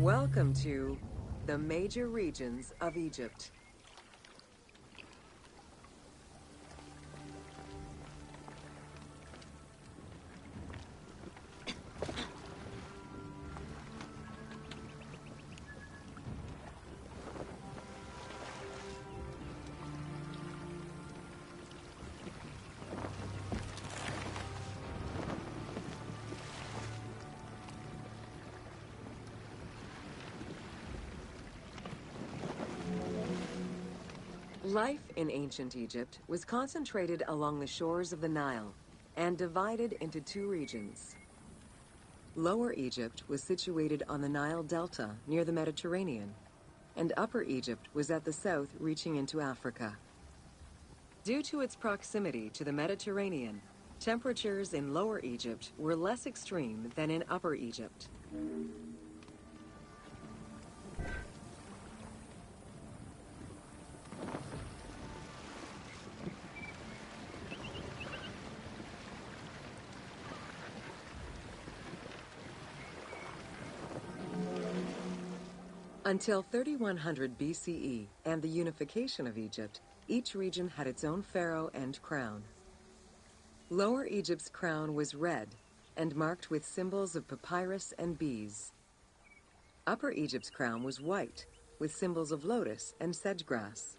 Welcome to the major regions of Egypt. Life in ancient Egypt was concentrated along the shores of the Nile and divided into two regions. Lower Egypt was situated on the Nile Delta near the Mediterranean, and Upper Egypt was at the south reaching into Africa. Due to its proximity to the Mediterranean, temperatures in Lower Egypt were less extreme than in Upper Egypt. Until 3100 BCE and the unification of Egypt, each region had its own pharaoh and crown. Lower Egypt's crown was red and marked with symbols of papyrus and bees. Upper Egypt's crown was white with symbols of lotus and sedge grass.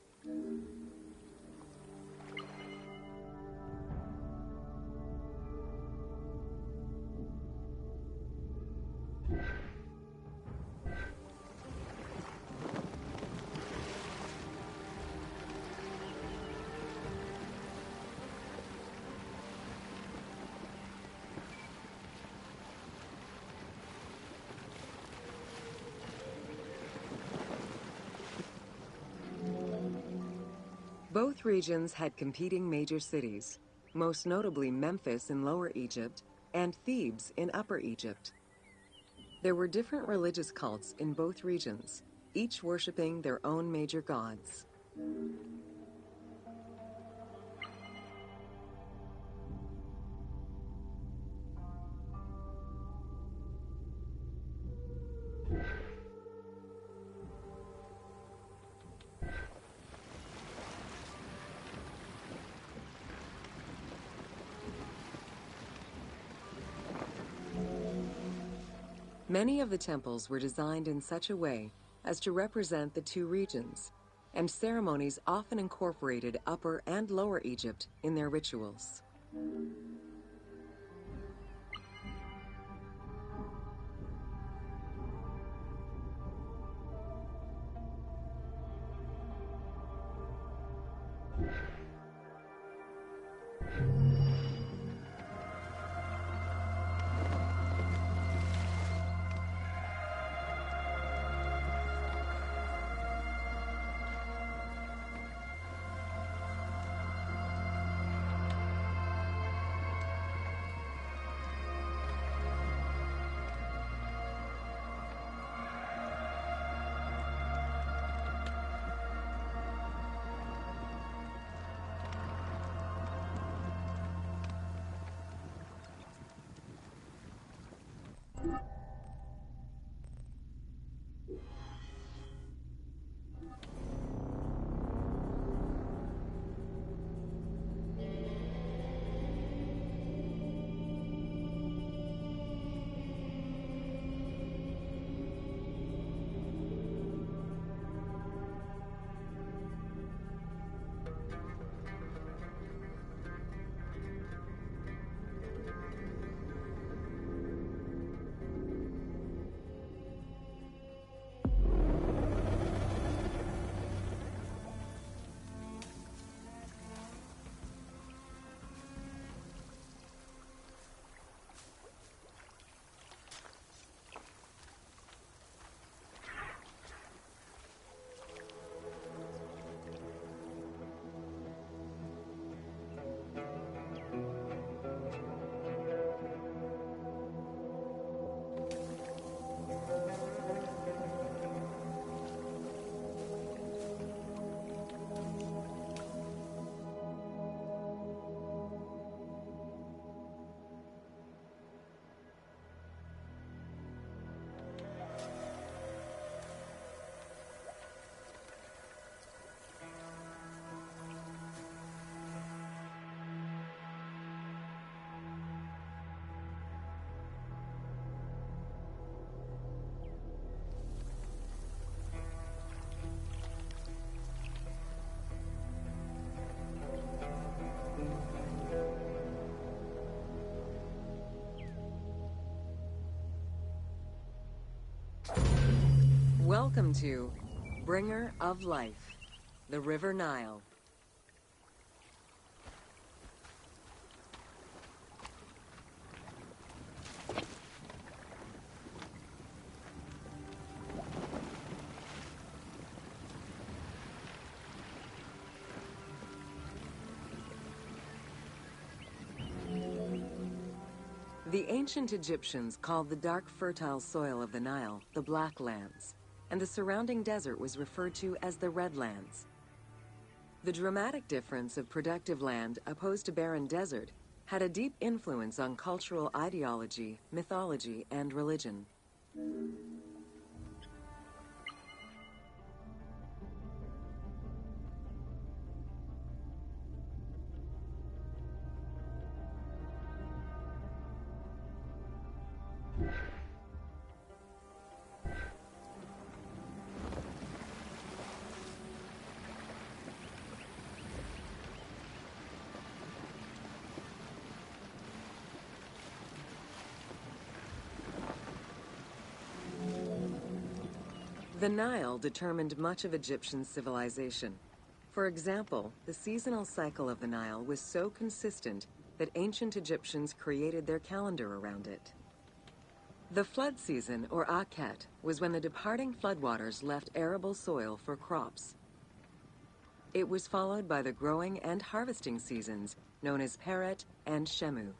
Both regions had competing major cities, most notably Memphis in Lower Egypt and Thebes in Upper Egypt. There were different religious cults in both regions, each worshipping their own major gods. Many of the temples were designed in such a way as to represent the two regions, and ceremonies often incorporated Upper and Lower Egypt in their rituals. Welcome to Bringer of Life, the River Nile. The ancient Egyptians called the dark fertile soil of the Nile the Black Lands, and the surrounding desert was referred to as the Red Lands. The dramatic difference of productive land opposed to barren desert had a deep influence on cultural ideology, mythology, and religion. The Nile determined much of Egyptian civilization. For example, the seasonal cycle of the Nile was so consistent that ancient Egyptians created their calendar around it. The flood season, or Akhet, was when the departing floodwaters left arable soil for crops. It was followed by the growing and harvesting seasons, known as Peret and Shemu.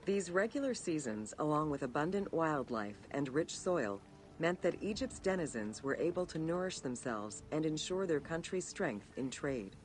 These regular seasons, along with abundant wildlife and rich soil, meant that Egypt's denizens were able to nourish themselves and ensure their country's strength in trade.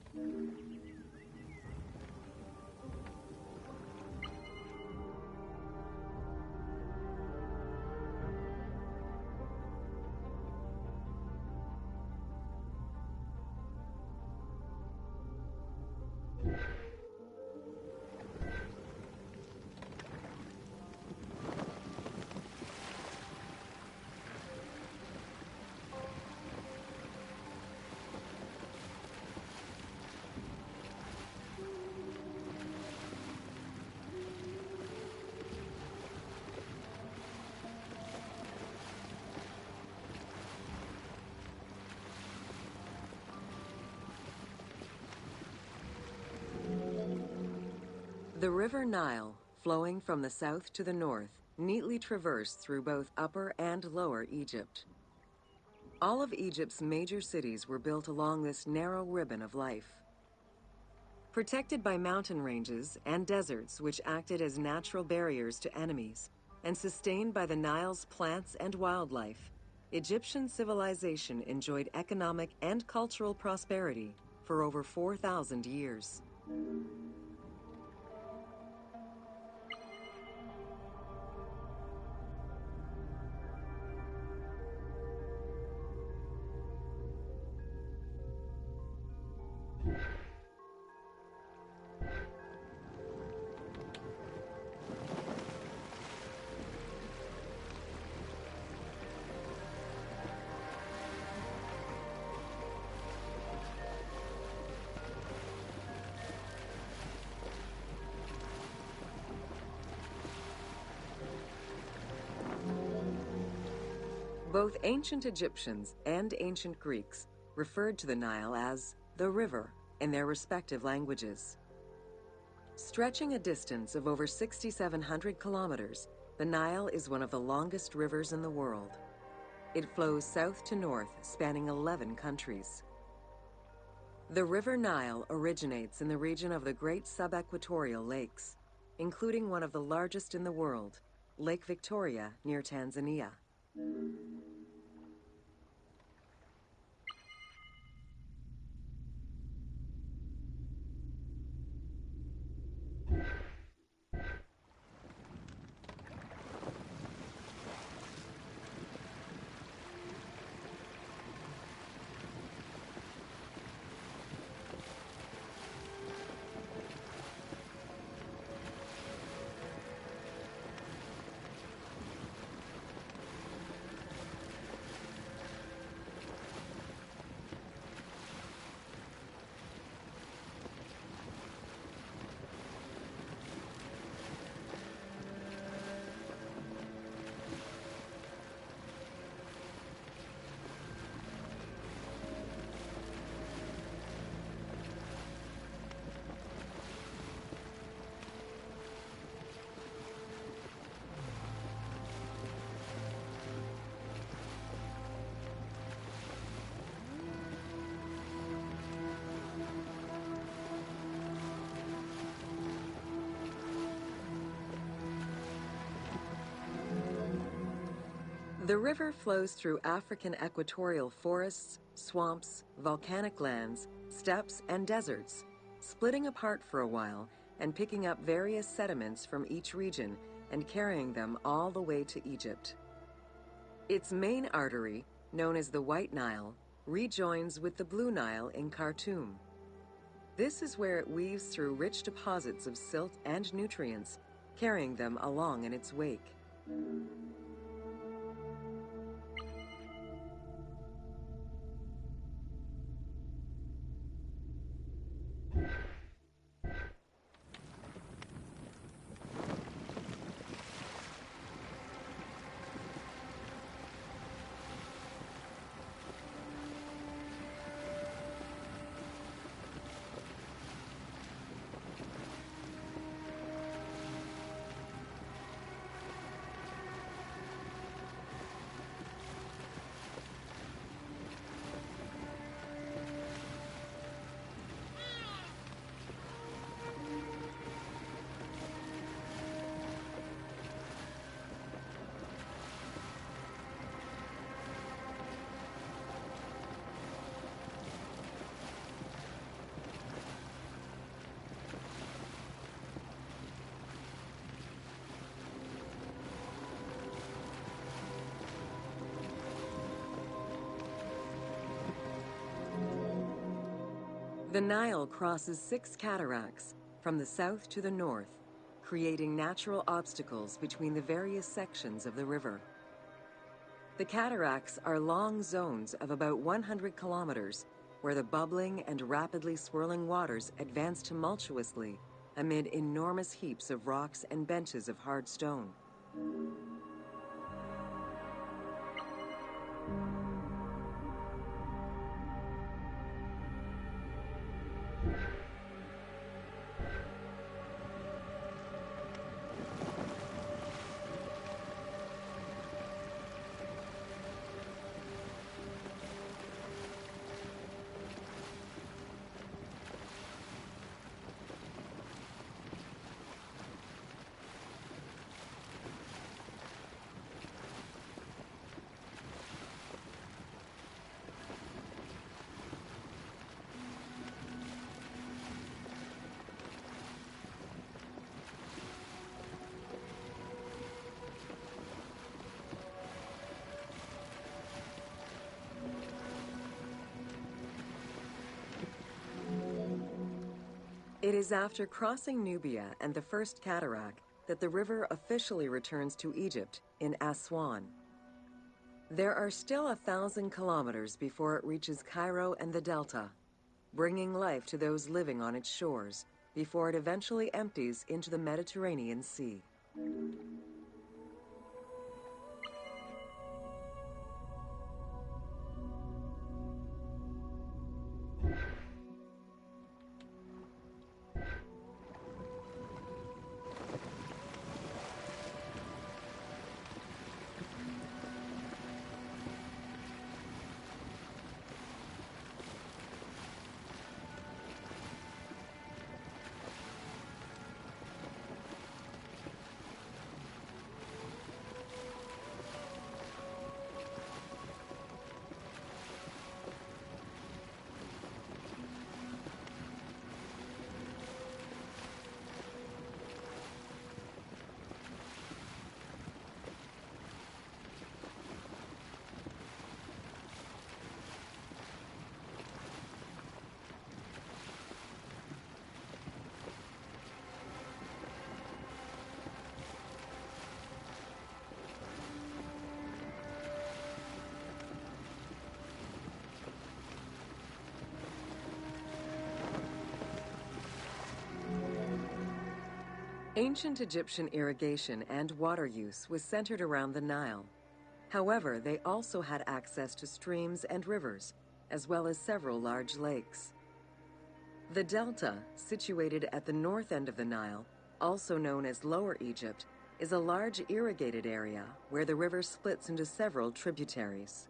The River Nile, flowing from the south to the north, neatly traversed through both Upper and Lower Egypt. All of Egypt's major cities were built along this narrow ribbon of life. Protected by mountain ranges and deserts which acted as natural barriers to enemies, and sustained by the Nile's plants and wildlife, Egyptian civilization enjoyed economic and cultural prosperity for over 4,000 years. Both ancient Egyptians and ancient Greeks referred to the Nile as the river in their respective languages. Stretching a distance of over 6,700 kilometers, the Nile is one of the longest rivers in the world. It flows south to north, spanning 11 countries. The River Nile originates in the region of the Great Subequatorial Lakes, including one of the largest in the world, Lake Victoria near Tanzania. The river flows through African equatorial forests, swamps, volcanic lands, steppes, and deserts, splitting apart for a while and picking up various sediments from each region and carrying them all the way to Egypt. Its main artery, known as the White Nile, rejoins with the Blue Nile in Khartoum. This is where it weaves through rich deposits of silt and nutrients, carrying them along in its wake. The Nile crosses 6 cataracts from the south to the north, creating natural obstacles between the various sections of the river. The cataracts are long zones of about 100 kilometers, where the bubbling and rapidly swirling waters advance tumultuously amid enormous heaps of rocks and benches of hard stone. It is after crossing Nubia and the First Cataract that the river officially returns to Egypt in Aswan. There are still 1,000 kilometers before it reaches Cairo and the Delta, bringing life to those living on its shores before it eventually empties into the Mediterranean Sea. Ancient Egyptian irrigation and water use was centered around the Nile. However, they also had access to streams and rivers, as well as several large lakes. The Delta, situated at the north end of the Nile, also known as Lower Egypt, is a large irrigated area where the river splits into several tributaries.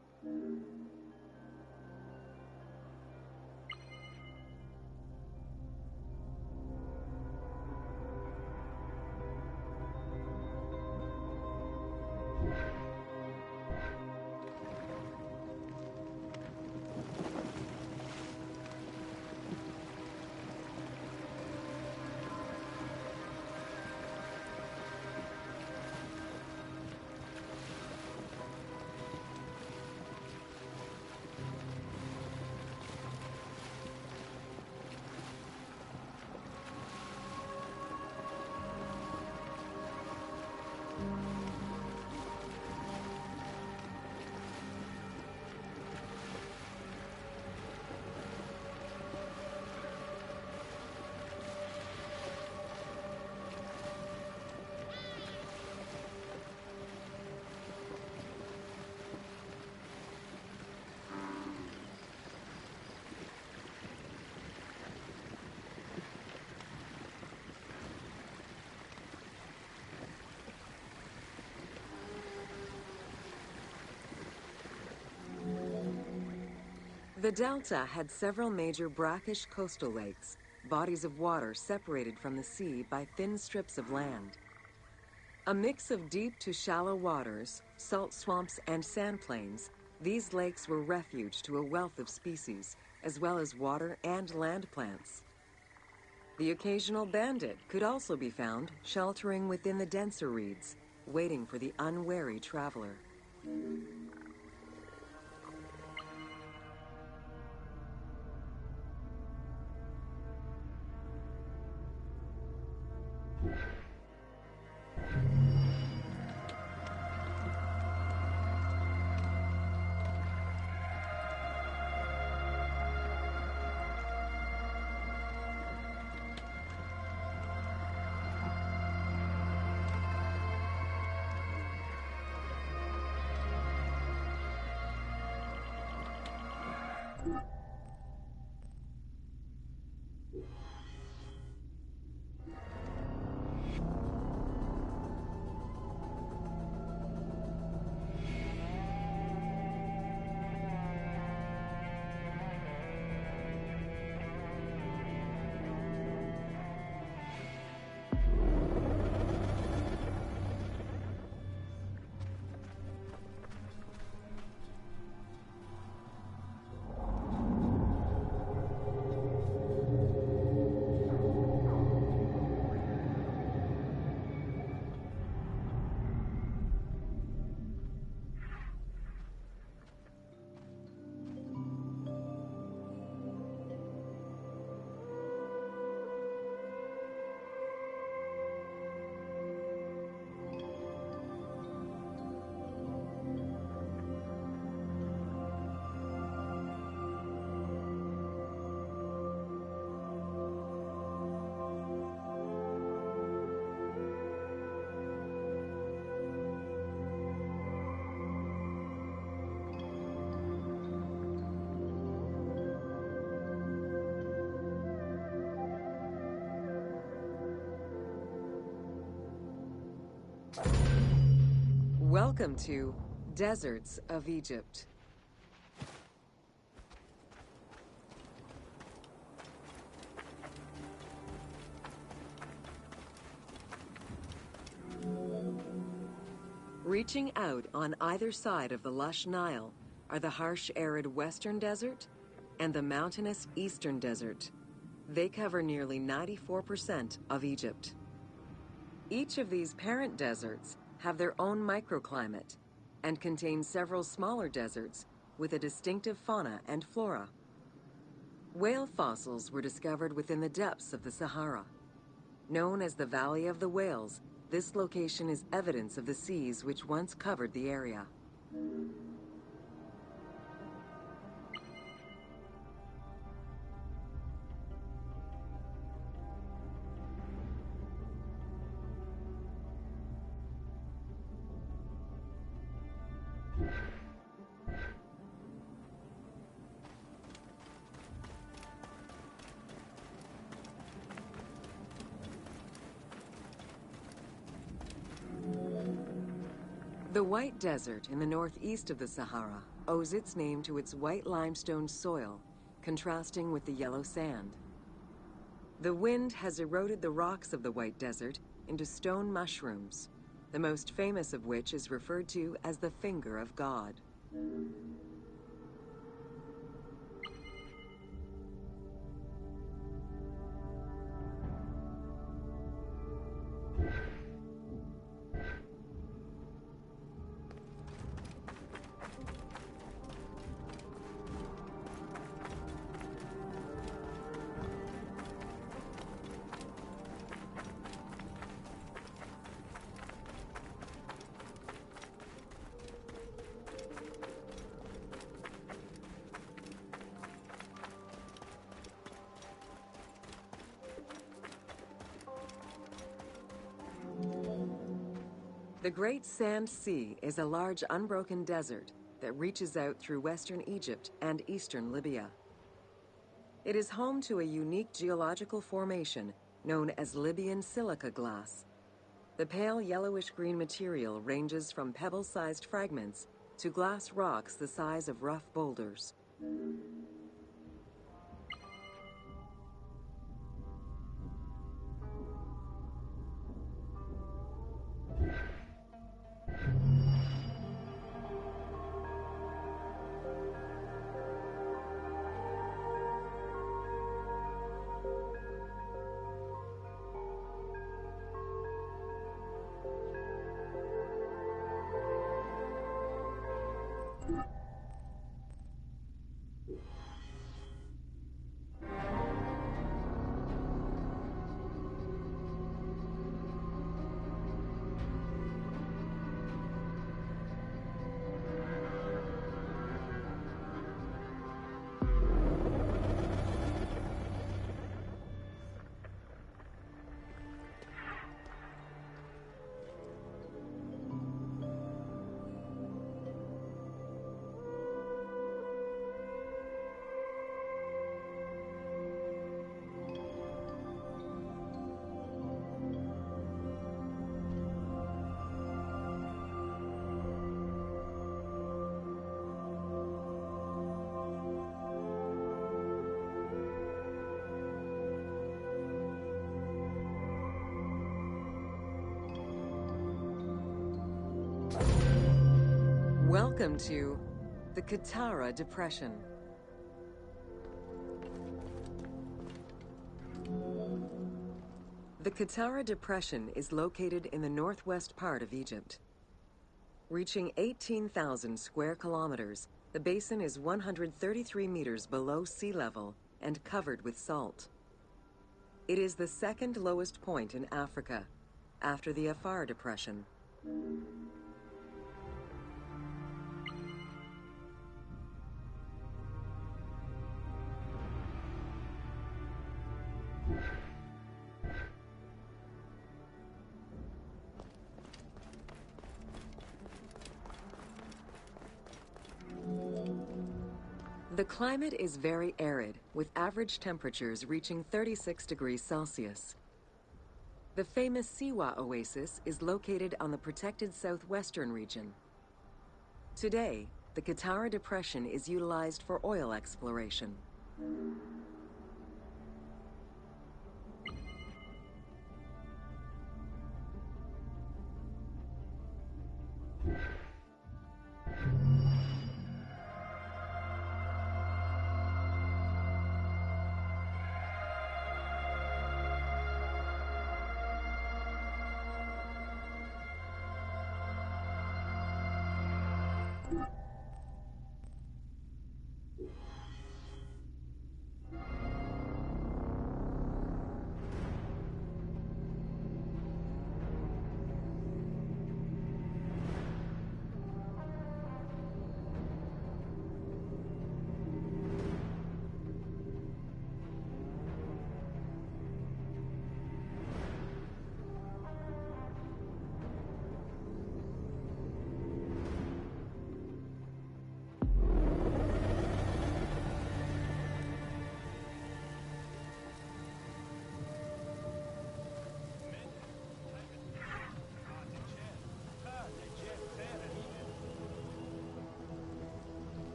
The delta had several major brackish coastal lakes, bodies of water separated from the sea by thin strips of land. A mix of deep to shallow waters, salt swamps, and sand plains, these lakes were refuge to a wealth of species, as well as water and land plants. The occasional bandit could also be found sheltering within the denser reeds, waiting for the unwary traveler. Welcome to Deserts of Egypt. Reaching out on either side of the lush Nile are the harsh, arid Western Desert and the mountainous Eastern Desert. They cover nearly 94% of Egypt. Each of these parent deserts have their own microclimate and contain several smaller deserts with a distinctive fauna and flora. Whale fossils were discovered within the depths of the Sahara. Known as the Valley of the Whales, this location is evidence of the seas which once covered the area. The White Desert in the northeast of the Sahara owes its name to its white limestone soil, contrasting with the yellow sand. The wind has eroded the rocks of the White Desert into stone mushrooms, the most famous of which is referred to as the Finger of God. The Great Sand Sea is a large unbroken desert that reaches out through western Egypt and eastern Libya. It is home to a unique geological formation known as Libyan silica glass. The pale yellowish-green material ranges from pebble-sized fragments to glass rocks the size of rough boulders. Welcome to the Qattara Depression. The Qattara Depression is located in the northwest part of Egypt. Reaching 18,000 square kilometers, the basin is 133 meters below sea level and covered with salt. It is the second lowest point in Africa, after the Afar Depression. The climate is very arid, with average temperatures reaching 36 degrees Celsius. The famous Siwa Oasis is located on the protected southwestern region. Today, the Qattara Depression is utilized for oil exploration.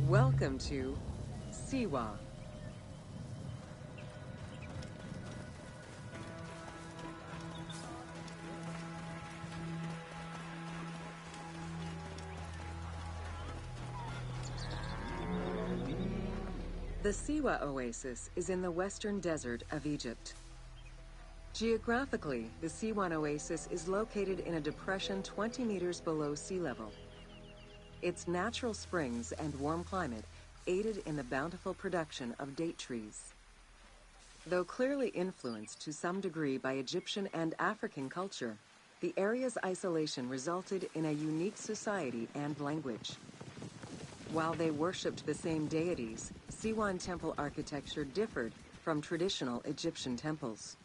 Welcome to Siwa. The Siwa Oasis is in the western desert of Egypt. Geographically, the Siwan Oasis is located in a depression 20 meters below sea level. Its natural springs and warm climate aided in the bountiful production of date trees. Though clearly influenced to some degree by Egyptian and African culture, the area's isolation resulted in a unique society and language. While they worshipped the same deities, Siwan temple architecture differed from traditional Egyptian temples.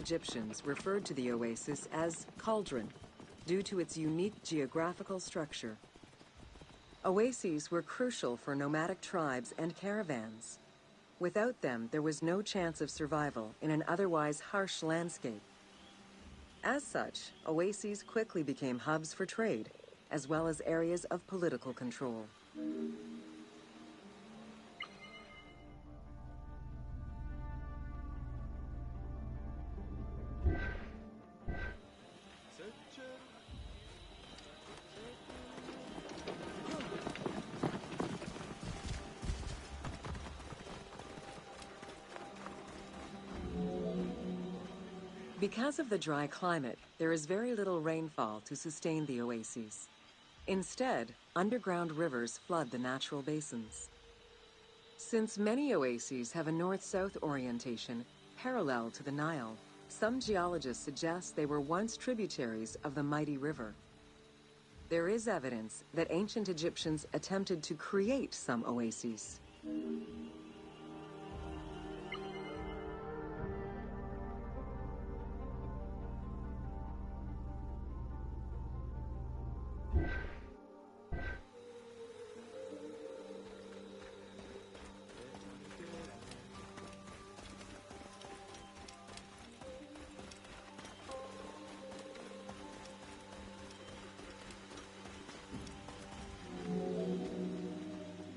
Egyptians referred to the oasis as cauldron due to its unique geographical structure. Oases were crucial for nomadic tribes and caravans. Without them, there was no chance of survival in an otherwise harsh landscape. As such, oases quickly became hubs for trade, as well as areas of political control. Because of the dry climate, there is very little rainfall to sustain the oases. Instead, underground rivers flood the natural basins. Since many oases have a north-south orientation parallel to the Nile, Some geologists suggest they were once tributaries of the mighty river. There is evidence that ancient Egyptians attempted to create some oases.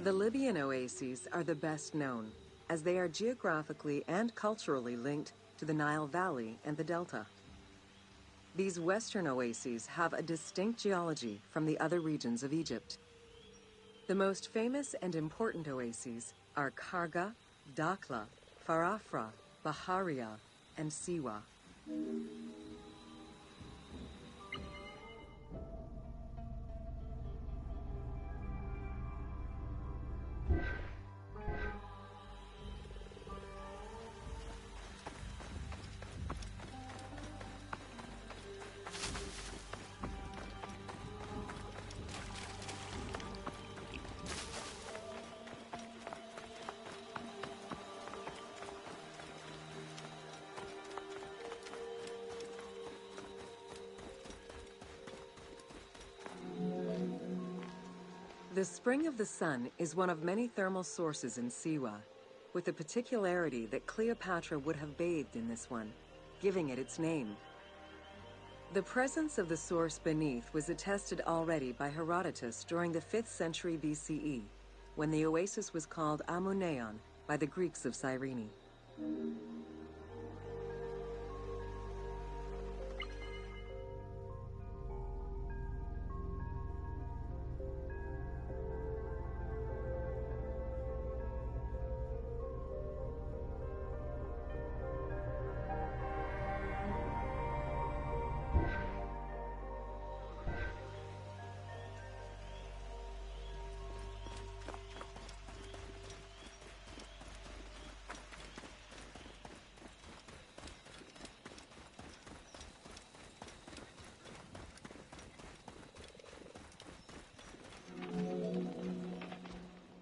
The Libyan oases are the best known, as they are geographically and culturally linked to the Nile Valley and the Delta. These western oases have a distinct geology from the other regions of Egypt. The most famous and important oases are Karga, Dakhla, Farafra, Baharia, and Siwa. The Spring of the Sun is one of many thermal sources in Siwa, with the particularity that Cleopatra would have bathed in this one, giving it its name. The presence of the source beneath was attested already by Herodotus during the 5th century BCE, when the oasis was called Amuneion by the Greeks of Cyrene.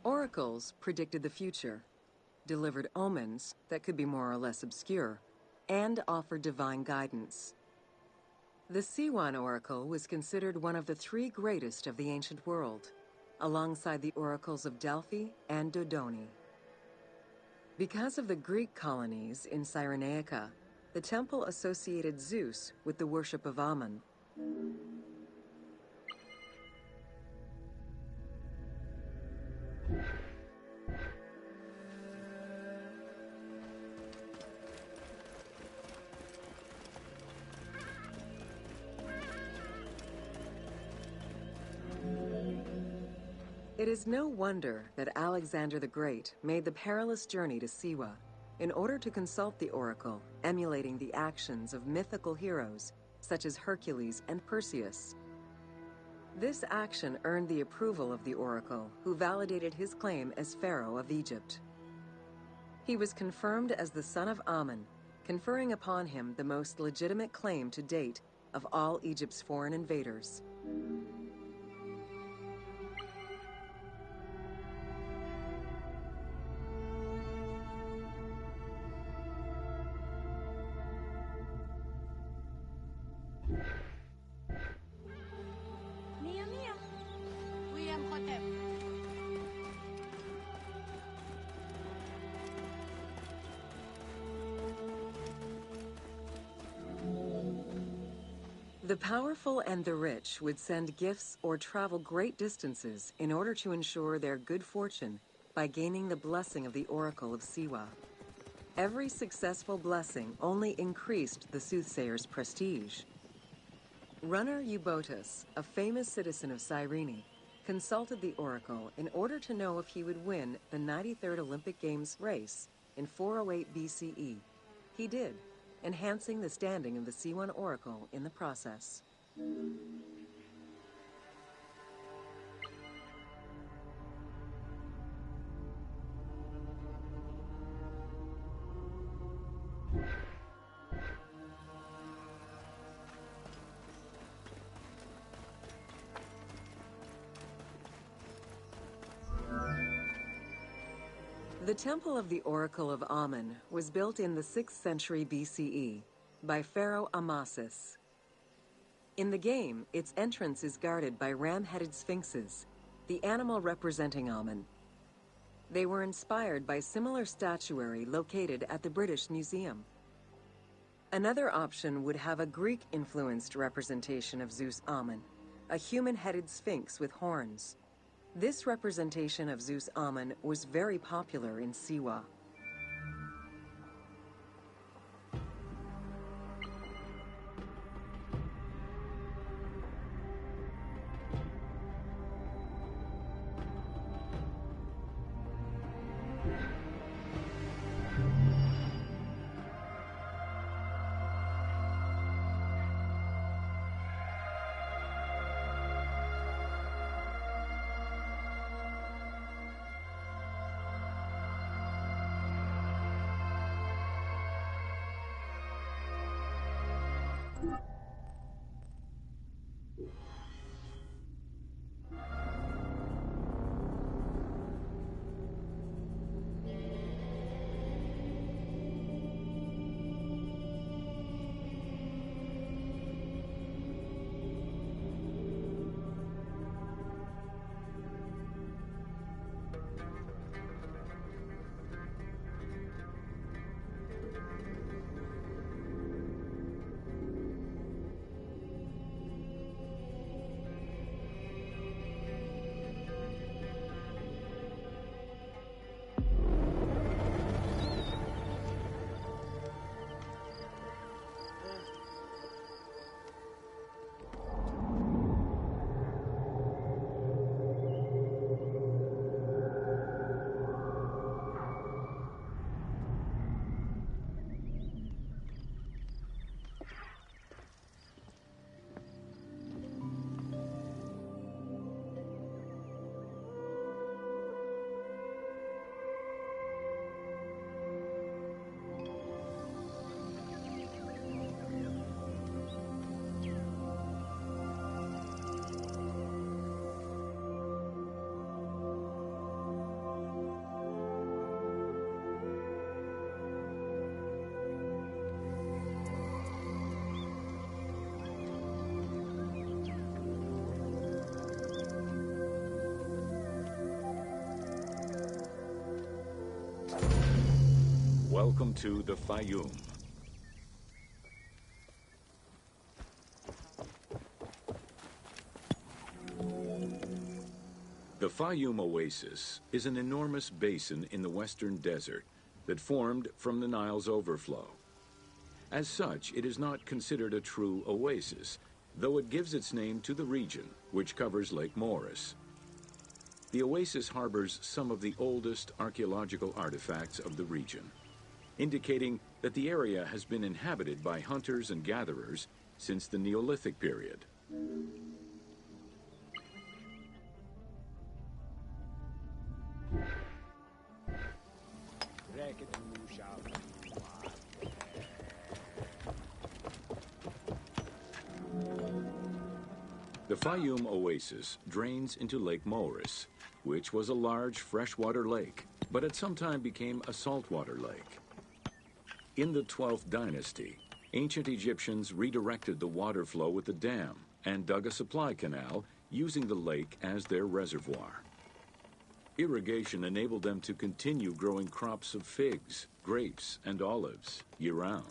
Oracles predicted the future, delivered omens that could be more or less obscure, and offered divine guidance. The Siwan Oracle was considered one of the 3 greatest of the ancient world, alongside the oracles of Delphi and Dodoni. Because of the Greek colonies in Cyrenaica, the temple associated Zeus with the worship of Amun. It is no wonder that Alexander the Great made the perilous journey to Siwa in order to consult the oracle, emulating the actions of mythical heroes such as Hercules and Perseus. This action earned the approval of the oracle, who validated his claim as Pharaoh of Egypt. He was confirmed as the son of Amun, conferring upon him the most legitimate claim to date of all Egypt's foreign invaders. Mia Mia. William Hotep. The powerful and the rich would send gifts or travel great distances in order to ensure their good fortune by gaining the blessing of the Oracle of Siwa. Every successful blessing only increased the soothsayer's prestige. Runner Eubotus, a famous citizen of Cyrene, consulted the oracle in order to know if he would win the 93rd Olympic Games race in 408 BCE. He did, enhancing the standing of the Siwan oracle in the process. The Temple of the Oracle of Amun was built in the 6th century BCE by Pharaoh Amasis. In the game, its entrance is guarded by ram-headed sphinxes, the animal representing Amun. They were inspired by similar statuary located at the British Museum. Another option would have a Greek-influenced representation of Zeus Amun, a human-headed sphinx with horns. This representation of Zeus Amun was very popular in Siwa. Welcome to the Fayum. The Fayum Oasis is an enormous basin in the western desert that formed from the Nile's overflow. As such, it is not considered a true oasis, though it gives its name to the region, which covers Lake Moeris. The oasis harbors some of the oldest archaeological artifacts of the region, indicating that the area has been inhabited by hunters and gatherers since the Neolithic period. The Fayum Oasis drains into Lake Moeris, which was a large freshwater lake, but at some time became a saltwater lake. In the 12th dynasty, ancient Egyptians redirected the water flow with a dam and dug a supply canal using the lake as their reservoir. Irrigation enabled them to continue growing crops of figs, grapes, and olives year-round.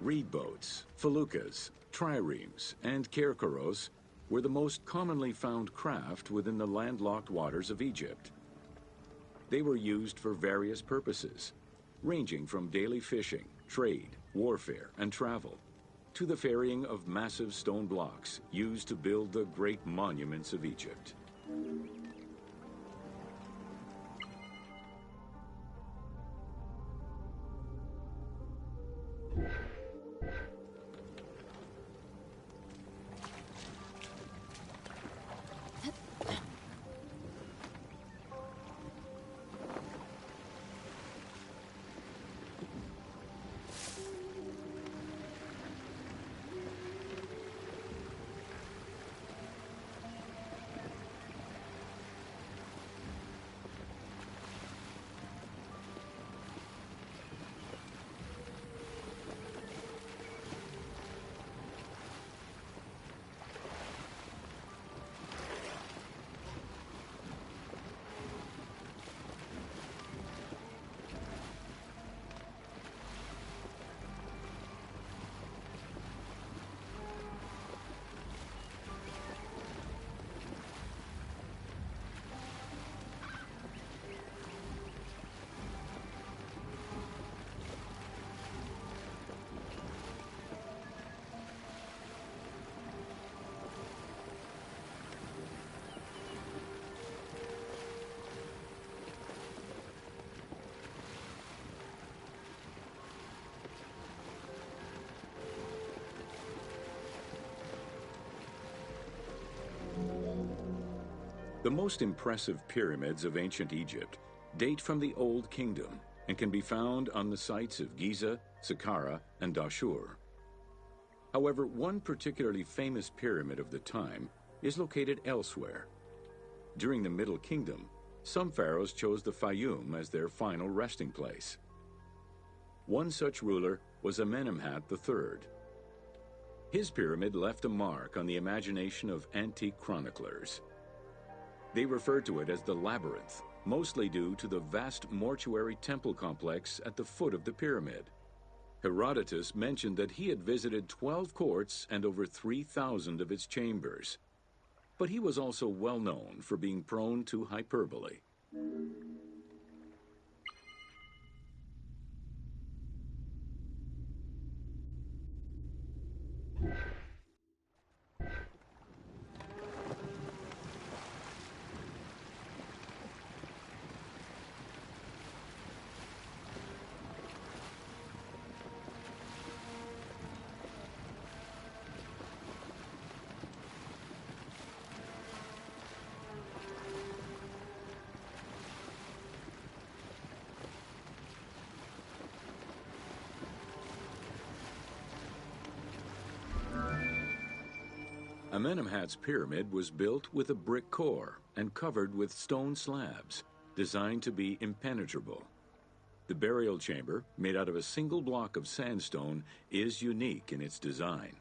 Reed boats, feluccas, triremes, and kerkeros were the most commonly found craft within the landlocked waters of Egypt. They were used for various purposes, ranging from daily fishing, trade, warfare, and travel, to the ferrying of massive stone blocks used to build the great monuments of Egypt. The most impressive pyramids of ancient Egypt date from the Old Kingdom and can be found on the sites of Giza, Saqqara, and Dashur. However, one particularly famous pyramid of the time is located elsewhere. During the Middle Kingdom, some pharaohs chose the Fayum as their final resting place. One such ruler was Amenemhat III. His pyramid left a mark on the imagination of antique chroniclers. They referred to it as the Labyrinth, mostly due to the vast mortuary temple complex at the foot of the pyramid. Herodotus mentioned that he had visited 12 courts and over 3,000 of its chambers. But he was also well known for being prone to hyperbole. Amenemhat's pyramid was built with a brick core and covered with stone slabs, designed to be impenetrable. The burial chamber, made out of a single block of sandstone, is unique in its design.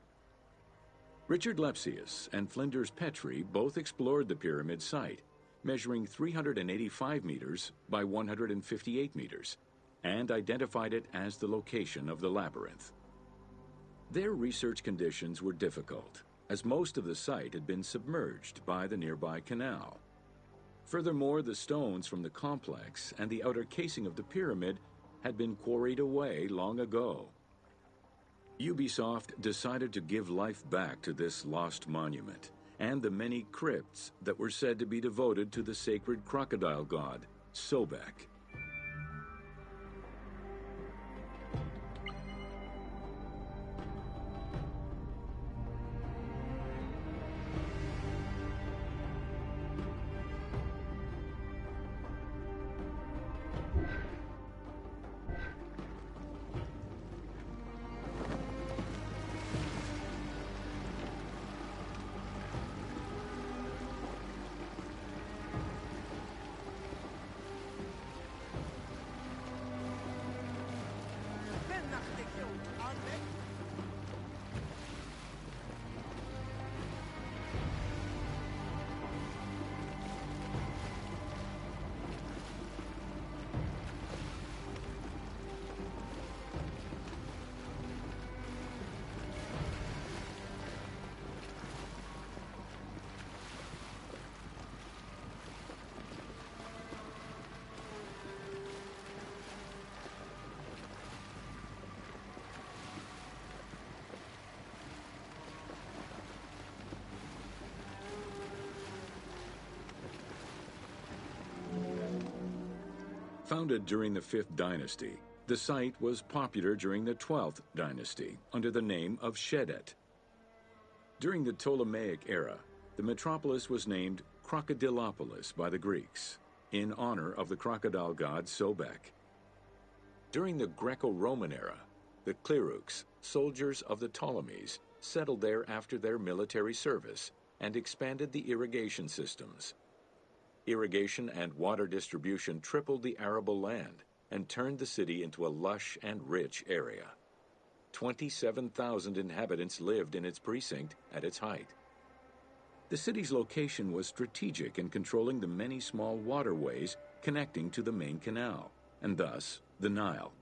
Richard Lepsius and Flinders Petrie both explored the pyramid site, measuring 385 meters by 158 meters, and identified it as the location of the labyrinth. Their research conditions were difficult, as most of the site had been submerged by the nearby canal. Furthermore, the stones from the complex and the outer casing of the pyramid had been quarried away long ago. Ubisoft decided to give life back to this lost monument and the many crypts that were said to be devoted to the sacred crocodile god, Sobek. Founded during the 5th dynasty, the site was popular during the 12th dynasty under the name of Shedet. During the Ptolemaic era, the metropolis was named Crocodilopolis by the Greeks, in honor of the crocodile god Sobek. During the Greco-Roman era, the Cleruks, soldiers of the Ptolemies, settled there after their military service and expanded the irrigation systems. Irrigation and water distribution tripled the arable land and turned the city into a lush and rich area. 27,000 inhabitants lived in its precinct at its height. The city's location was strategic in controlling the many small waterways connecting to the main canal, and thus the Nile.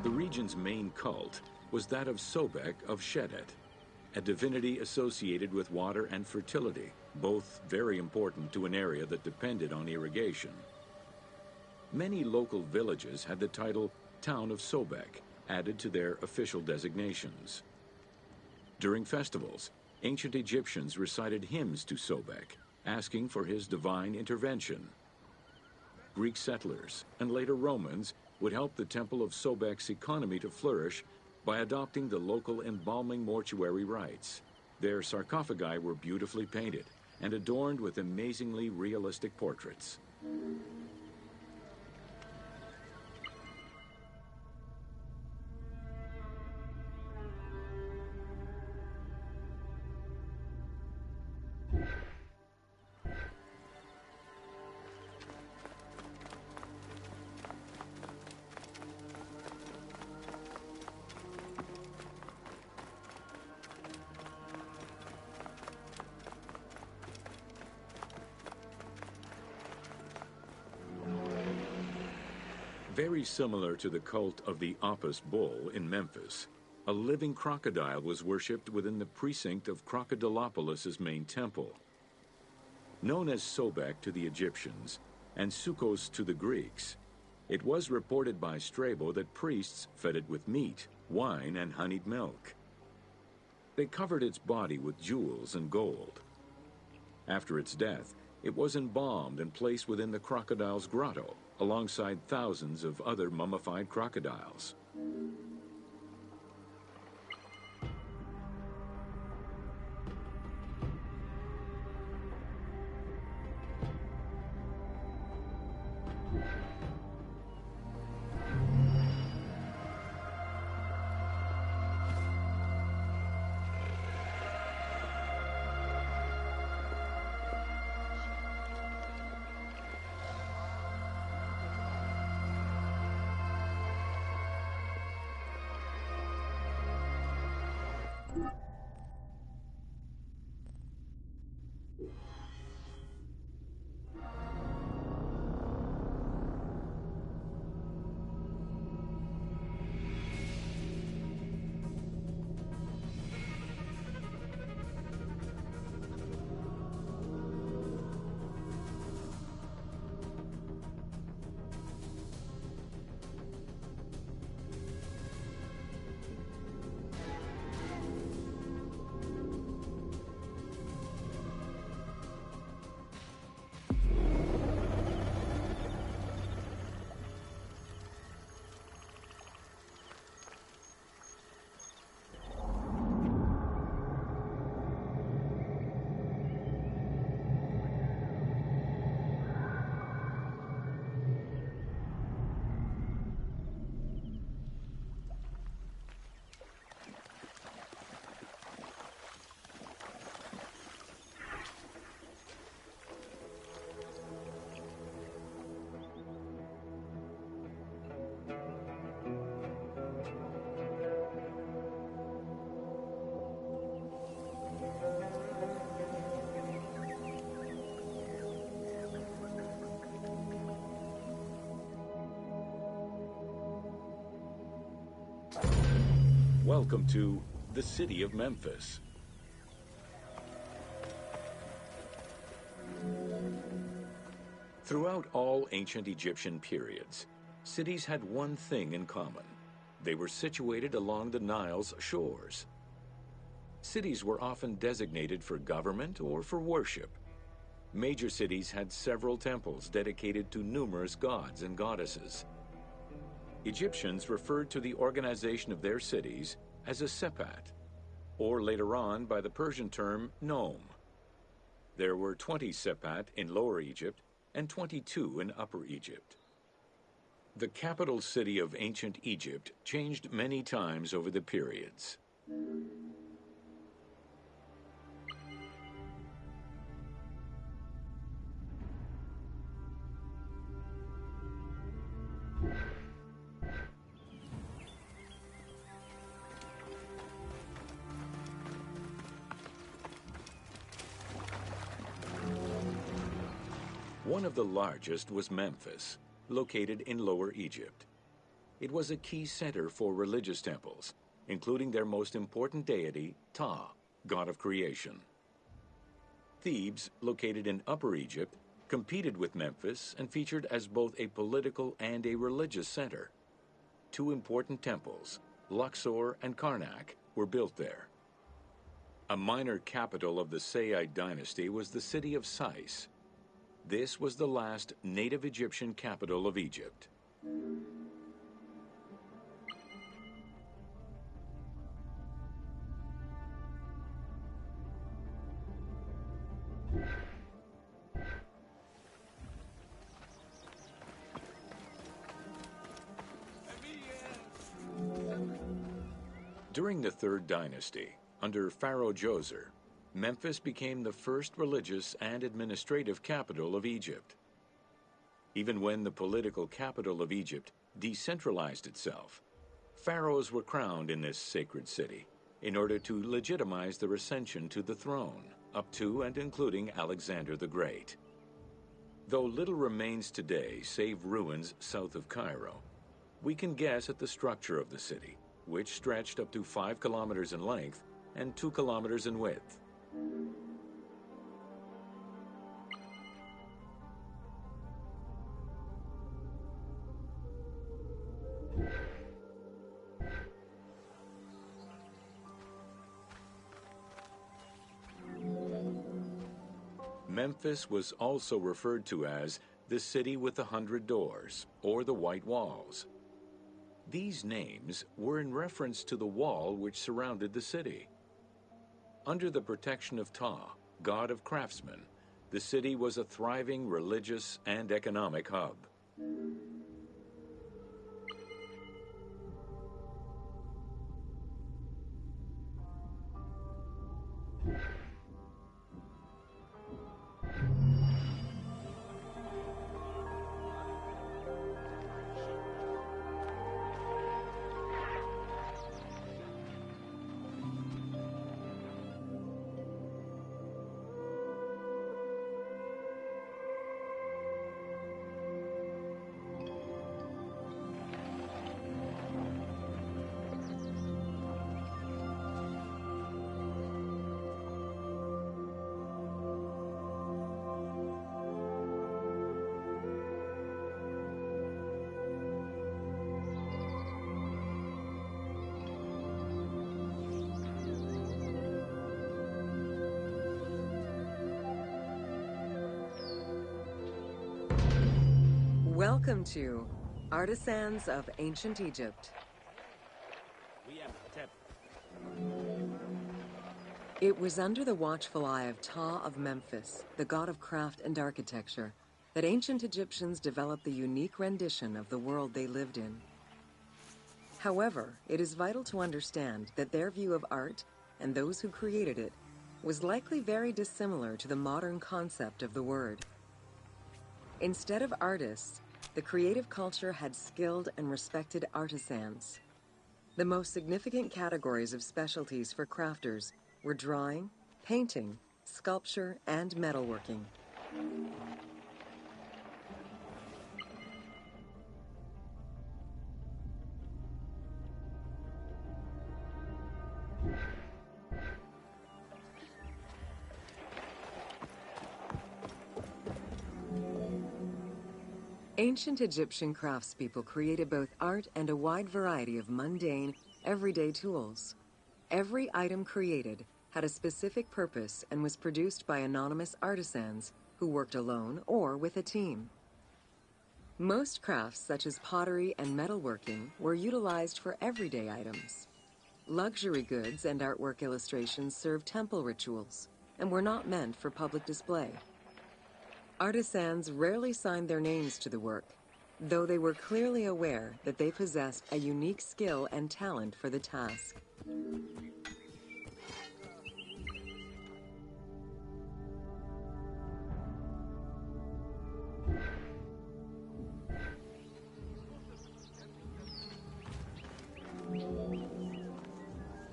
The region's main cult was that of Sobek of Shedet, a divinity associated with water and fertility, both very important to an area that depended on irrigation. Many local villages had the title Town of Sobek added to their official designations. During festivals, ancient Egyptians recited hymns to Sobek, asking for his divine intervention. Greek settlers and later Romans would help the Temple of Sobek's economy to flourish by adopting the local embalming mortuary rites. Their sarcophagi were beautifully painted and adorned with amazingly realistic portraits. Very similar to the cult of the Apis bull in Memphis, a living crocodile was worshipped within the precinct of Crocodilopolis's main temple. Known as Sobek to the Egyptians and Sukkos to the Greeks, it was reported by Strabo that priests fed it with meat, wine, and honeyed milk. They covered its body with jewels and gold. After its death, it was embalmed and placed within the crocodile's grotto, alongside thousands of other mummified crocodiles. Welcome to the city of Memphis. Throughout all ancient Egyptian periods, cities had one thing in common. They were situated along the Nile's shores. Cities were often designated for government or for worship. Major cities had several temples dedicated to numerous gods and goddesses. Egyptians referred to the organization of their cities as a sepat, or later on by the Persian term nome. There were 20 sepat in Lower Egypt and 22 in Upper Egypt. The capital city of ancient Egypt changed many times over the periods. One of the largest was Memphis, located in Lower Egypt. It was a key center for religious temples, including their most important deity, Ptah, god of creation. Thebes, located in Upper Egypt, competed with Memphis and featured as both a political and a religious center. Two important temples, Luxor and Karnak, were built there. A minor capital of the Sayyid dynasty was the city of Sais. This was the last native Egyptian capital of Egypt. During the Third Dynasty, under Pharaoh Djoser, Memphis became the first religious and administrative capital of Egypt. Even when the political capital of Egypt decentralized itself, pharaohs were crowned in this sacred city in order to legitimize their ascension to the throne, up to and including Alexander the Great. Though little remains today save ruins south of Cairo, we can guess at the structure of the city, which stretched up to 5 kilometers in length and 2 kilometers in width. Memphis was also referred to as the City with the 100 Doors, or the White Walls. These names were in reference to the wall which surrounded the city. Under the protection of Ptah, god of craftsmen, the city was a thriving religious and economic hub. Welcome to Artisans of Ancient Egypt. It was under the watchful eye of Ptah of Memphis, the god of craft and architecture, that ancient Egyptians developed the unique rendition of the world they lived in. However, it is vital to understand that their view of art, and those who created it, was likely very dissimilar to the modern concept of the word. Instead of artists, the creative culture had skilled and respected artisans. The most significant categories of specialties for crafters were drawing, painting, sculpture, and metalworking. Ancient Egyptian craftspeople created both art and a wide variety of mundane, everyday tools. Every item created had a specific purpose and was produced by anonymous artisans who worked alone or with a team. Most crafts, such as pottery and metalworking, were utilized for everyday items. Luxury goods and artwork illustrations served temple rituals and were not meant for public display. Artisans rarely signed their names to the work, though they were clearly aware that they possessed a unique skill and talent for the task.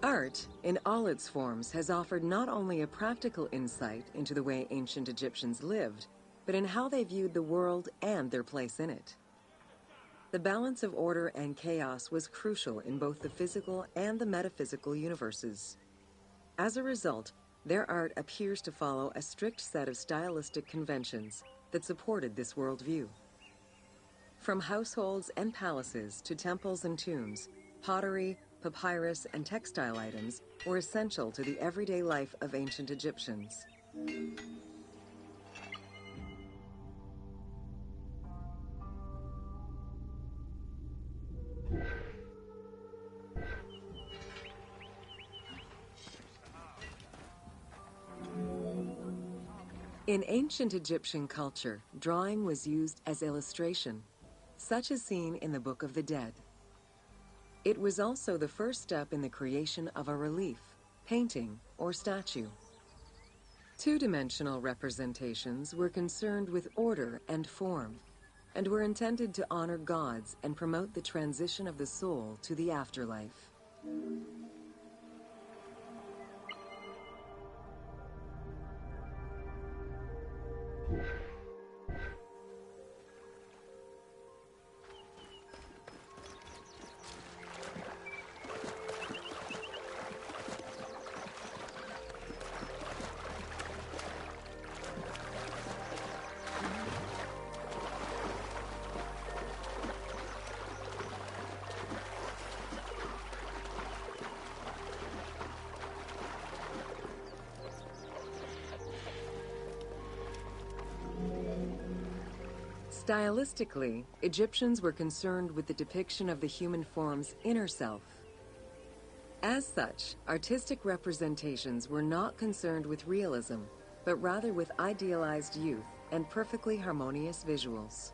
Art, in all its forms, has offered not only a practical insight into the way ancient Egyptians lived, but in how they viewed the world and their place in it. The balance of order and chaos was crucial in both the physical and the metaphysical universes. As a result, their art appears to follow a strict set of stylistic conventions that supported this worldview. From households and palaces to temples and tombs, pottery, papyrus, and textile items were essential to the everyday life of ancient Egyptians. In ancient Egyptian culture, drawing was used as illustration, such as seen in the Book of the Dead. It was also the first step in the creation of a relief, painting, or statue. Two-dimensional representations were concerned with order and form, and were intended to honor gods and promote the transition of the soul to the afterlife. Stylistically, Egyptians were concerned with the depiction of the human form's inner self. As such, artistic representations were not concerned with realism, but rather with idealized youth and perfectly harmonious visuals.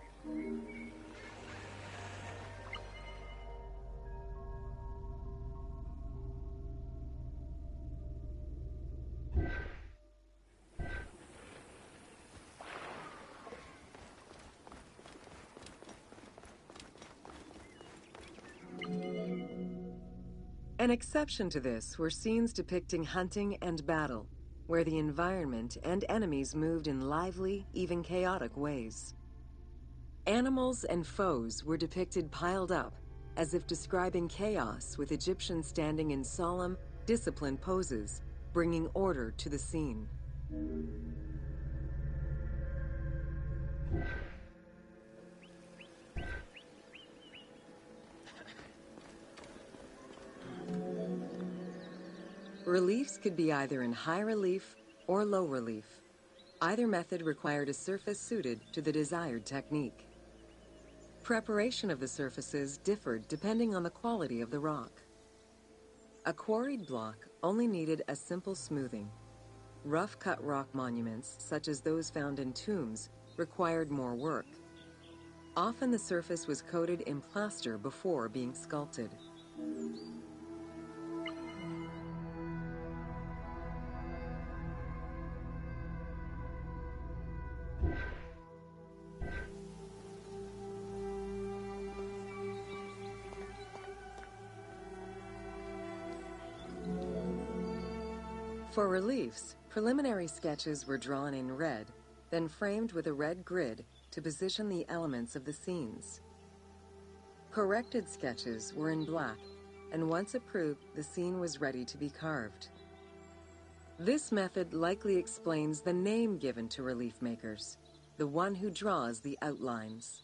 An exception to this were scenes depicting hunting and battle, where the environment and enemies moved in lively, even chaotic ways. Animals and foes were depicted piled up, as if describing chaos, with Egyptians standing in solemn, disciplined poses, bringing order to the scene. Reliefs could be either in high relief or low relief. Either method required a surface suited to the desired technique. Preparation of the surfaces differed depending on the quality of the rock. A quarried block only needed a simple smoothing. Rough-cut rock monuments, such as those found in tombs, required more work. Often the surface was coated in plaster before being sculpted. For reliefs, preliminary sketches were drawn in red, then framed with a red grid to position the elements of the scenes. Corrected sketches were in black, and once approved, the scene was ready to be carved. This method likely explains the name given to relief makers, the one who draws the outlines.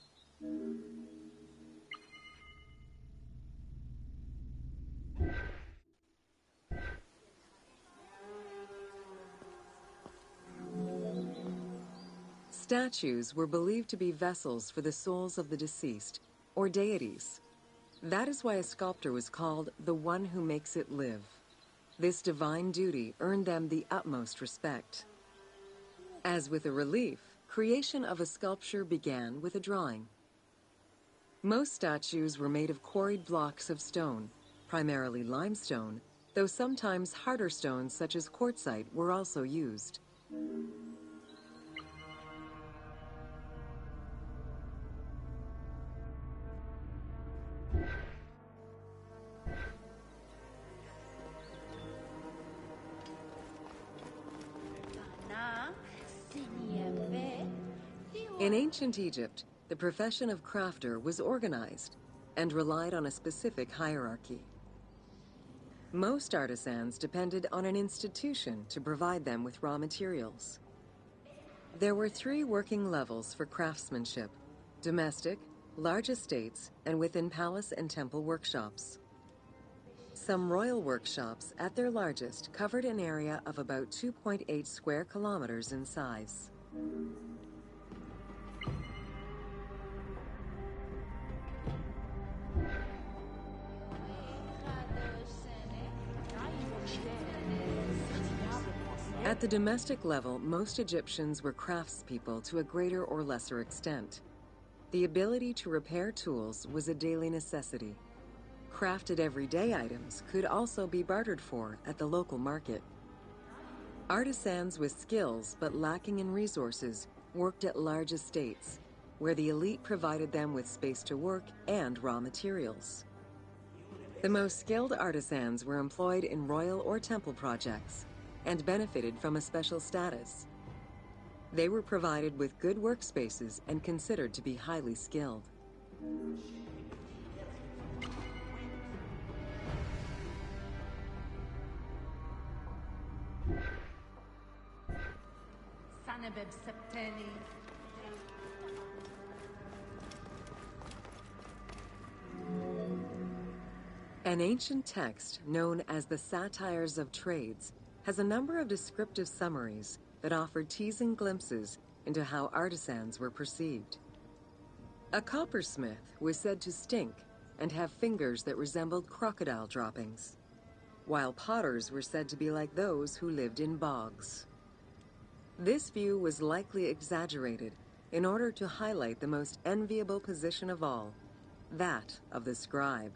Statues were believed to be vessels for the souls of the deceased, or deities. That is why a sculptor was called the one who makes it live. This divine duty earned them the utmost respect. As with a relief, creation of a sculpture began with a drawing. Most statues were made of quarried blocks of stone, primarily limestone, though sometimes harder stones such as quartzite were also used. Kana siniembe In ancient Egypt, the profession of crafter was organized and relied on a specific hierarchy. Most artisans depended on an institution to provide them with raw materials. There were 3 working levels for craftsmanship: domestic, large estates, and within palace and temple workshops. Some royal workshops, at their largest, covered an area of about 2.8 square kilometers in size. At the domestic level, most Egyptians were craftspeople to a greater or lesser extent. The ability to repair tools was a daily necessity. Crafted everyday items could also be bartered for at the local market. Artisans with skills but lacking in resources worked at large estates, where the elite provided them with space to work and raw materials. The most skilled artisans were employed in royal or temple projects and benefited from a special status. They were provided with good workspaces and considered to be highly skilled. An ancient text known as the Satires of Trades has a number of descriptive summaries that offer teasing glimpses into how artisans were perceived. A coppersmith was said to stink and have fingers that resembled crocodile droppings, while potters were said to be like those who lived in bogs. This view was likely exaggerated in order to highlight the most enviable position of all, that of the scribe.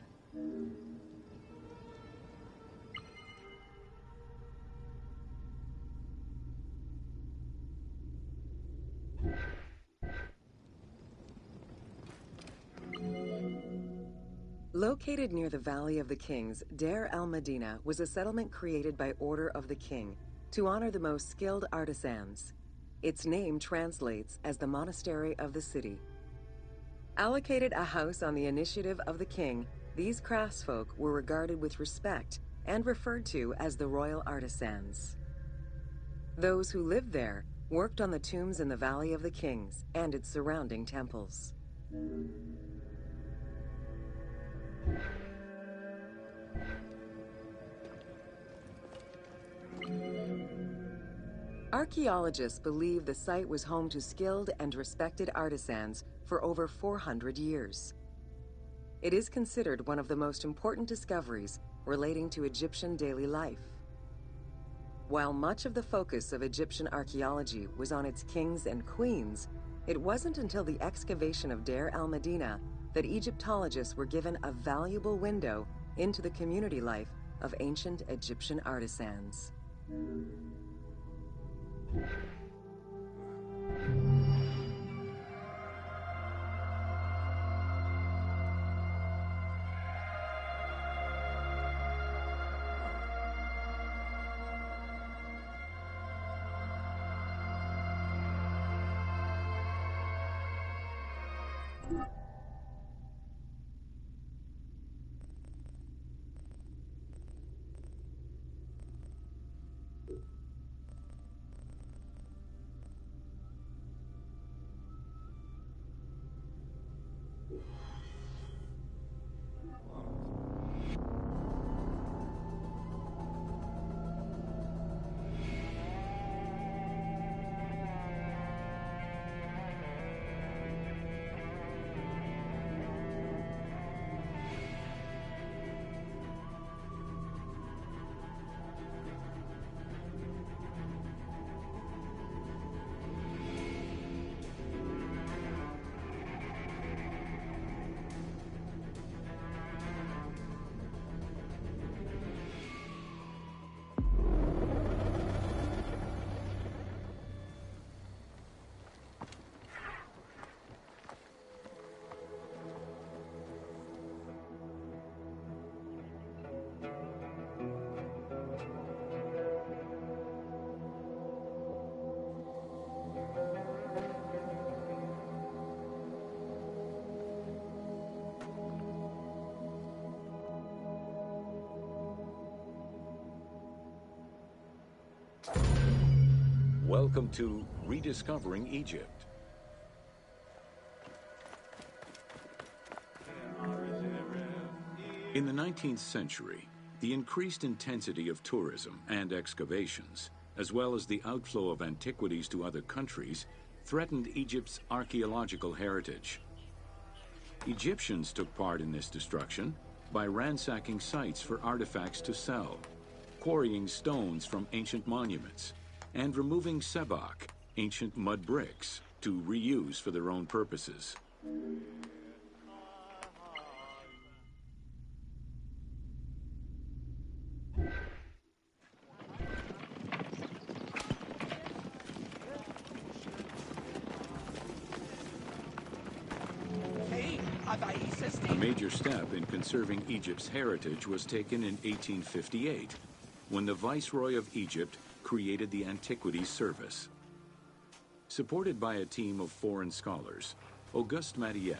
Located near the Valley of the Kings, Deir el-Medina was a settlement created by order of the king to honor the most skilled artisans. Its name translates as the monastery of the city. Allocated a house on the initiative of the king, these craftsfolk were regarded with respect and referred to as the royal artisans. Those who lived there worked on the tombs in the Valley of the Kings and its surrounding temples. Archaeologists believe the site was home to skilled and respected artisans for over 400 years. It is considered one of the most important discoveries relating to Egyptian daily life. While much of the focus of Egyptian archaeology was on its kings and queens, it wasn't until the excavation of Deir el-Medina that Egyptologists were given a valuable window into the community life of ancient Egyptian artisans. Welcome to Rediscovering Egypt. In the 19th century, the increased intensity of tourism and excavations, as well as the outflow of antiquities to other countries, threatened Egypt's archaeological heritage. Egyptians took part in this destruction by ransacking sites for artifacts to sell, quarrying stones from ancient monuments, and removing sebak, ancient mud bricks, to reuse for their own purposes. A major step in conserving Egypt's heritage was taken in 1858, when the Viceroy of Egypt created the Antiquities Service. Supported by a team of foreign scholars, Auguste Mariette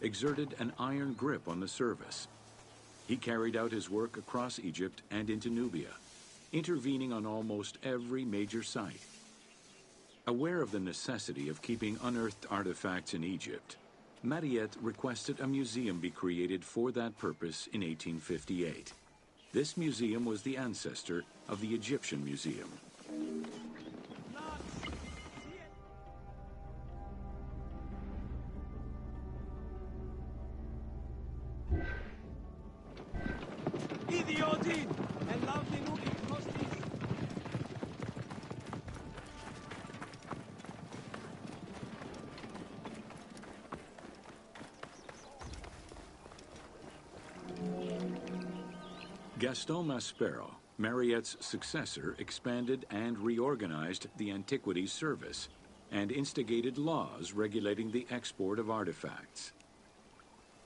exerted an iron grip on the service. He carried out his work across Egypt and into Nubia, intervening on almost every major site. Aware of the necessity of keeping unearthed artifacts in Egypt, Mariette requested a museum be created for that purpose in 1858. This museum was the ancestor of the Egyptian Museum. Gaston Maspero, Mariette's successor, expanded and reorganized the Antiquities Service and instigated laws regulating the export of artifacts.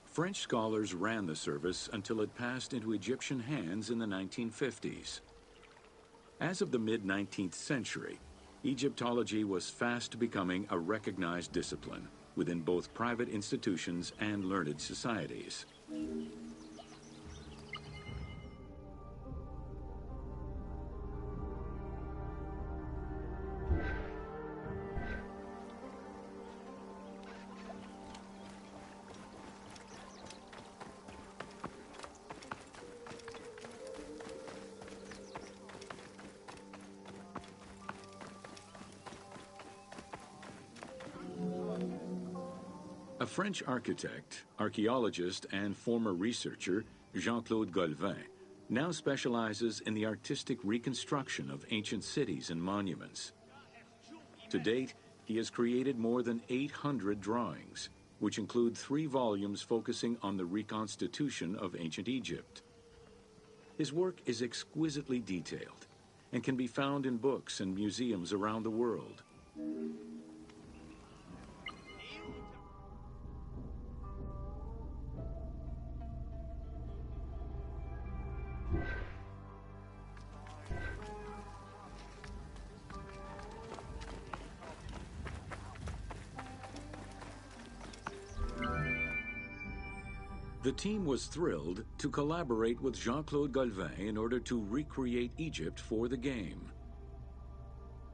French scholars ran the service until it passed into Egyptian hands in the 1950s. As of the mid-19th century, Egyptology was fast becoming a recognized discipline within both private institutions and learned societies. A French architect, archaeologist, and former researcher, Jean-Claude Golvin, now specializes in the artistic reconstruction of ancient cities and monuments. To date, he has created more than 800 drawings, which include 3 volumes focusing on the reconstitution of ancient Egypt. His work is exquisitely detailed and can be found in books and museums around the world. The team was thrilled to collaborate with Jean-Claude Golvin in order to recreate Egypt for the game.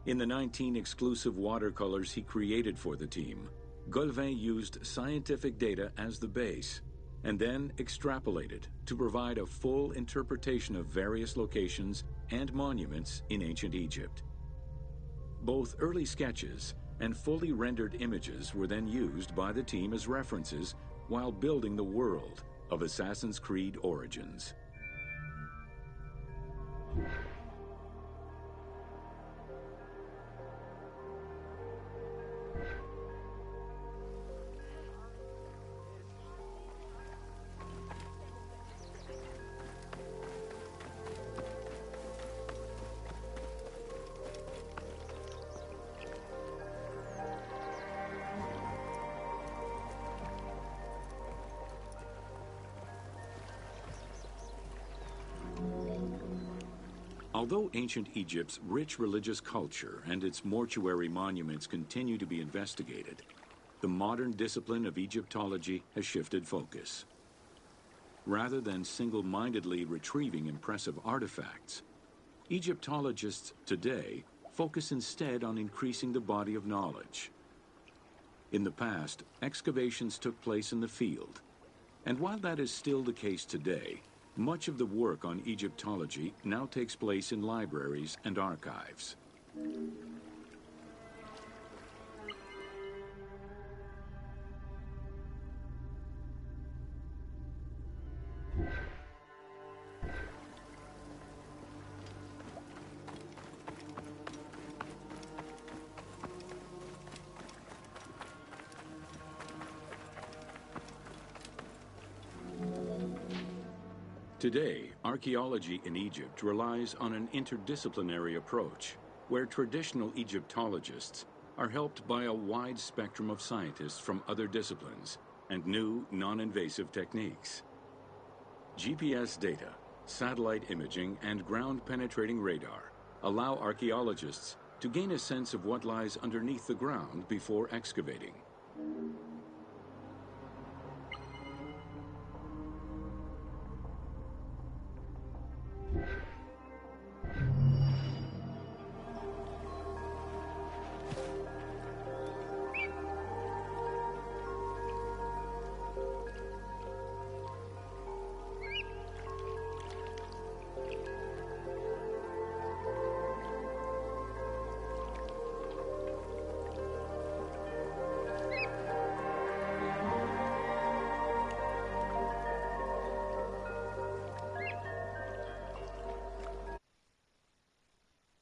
In the 19 exclusive watercolors he created for the team, Golvin used scientific data as the base and then extrapolated to provide a full interpretation of various locations and monuments in ancient Egypt. Both early sketches and fully rendered images were then used by the team as references while building the world of Assassin's Creed Origins. Although ancient Egypt's rich religious culture and its mortuary monuments continue to be investigated, the modern discipline of Egyptology has shifted focus. Rather than single-mindedly retrieving impressive artifacts, Egyptologists today focus instead on increasing the body of knowledge. In the past, excavations took place in the field, and while that is still the case today, much of the work on Egyptology now takes place in libraries and archives. Today, archaeology in Egypt relies on an interdisciplinary approach, where traditional Egyptologists are helped by a wide spectrum of scientists from other disciplines and new, non-invasive techniques. GPS data, satellite imaging, and ground-penetrating radar allow archaeologists to gain a sense of what lies underneath the ground before excavating.